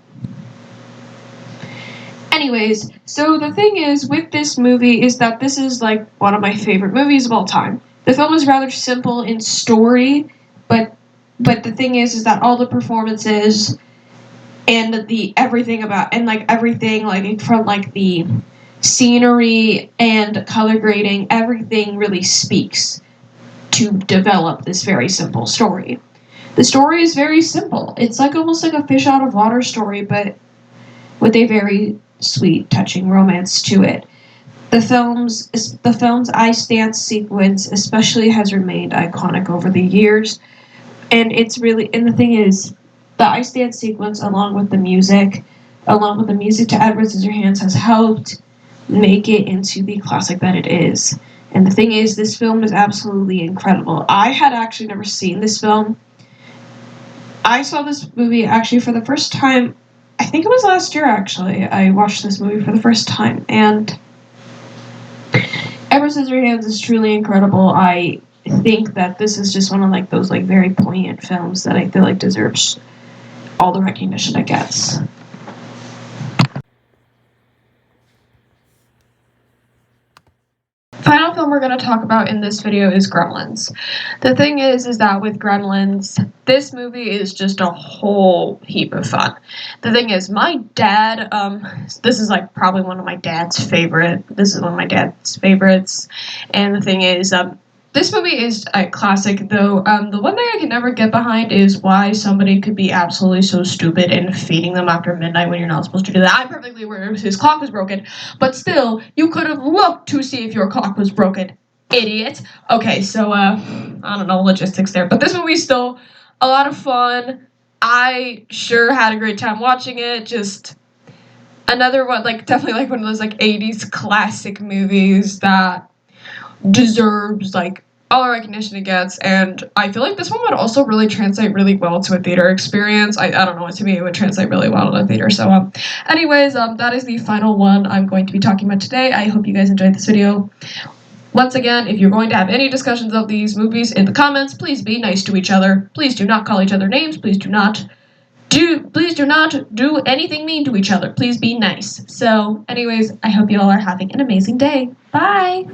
Anyways, so the thing is with this movie is that this is like one of my favorite movies of all time. The film is rather simple in story, but the thing is that all the performances and the everything about and like everything like from like the scenery and color grading, everything really speaks to develop this very simple story. The story is very simple. It's like almost like a fish out of water story, but with a very sweet, touching romance to it. The film's ice dance sequence especially has remained iconic over the years, and the thing is, the ice dance sequence along with the music to Edward Scissorhands has helped make it into the classic that it is. And the thing is, this film is absolutely incredible. I had actually never seen this film. I saw this movie actually for the first time. I think it was last year actually. I watched this movie for the first time, and Edward Scissorhands is truly incredible. I think that this is just one of like those like very poignant films that I feel like deserves all the recognition it gets. Final film we're going to talk about in this video is Gremlins. The thing is that with Gremlins, this movie is just a whole heap of fun. The thing is, my dad, this is like probably one of my dad's favorite. This is one of my dad's favorites, and the thing is, this movie is a classic, though. The one thing I can never get behind is why somebody could be absolutely so stupid in feeding them after midnight when you're not supposed to do that. I'm perfectly aware his clock was broken, but still, you could have looked to see if your clock was broken, idiot. Okay, so, I don't know, logistics there, but this movie's still a lot of fun. I sure had a great time watching it, just another one, like, definitely like one of those, like, 80s classic movies that deserves like all the recognition it gets, and I feel like this one would also really translate really well to a theater experience. I don't know, to me it would translate really well to a theater. So anyways, that is the final one I'm going to be talking about today. I hope you guys enjoyed this video. Once again, if you're going to have any discussions of these movies in the comments, please be nice to each other. Please do not call each other names. Please do not do anything mean to each other. Please be nice. So anyways, I hope you all are having an amazing day. Bye.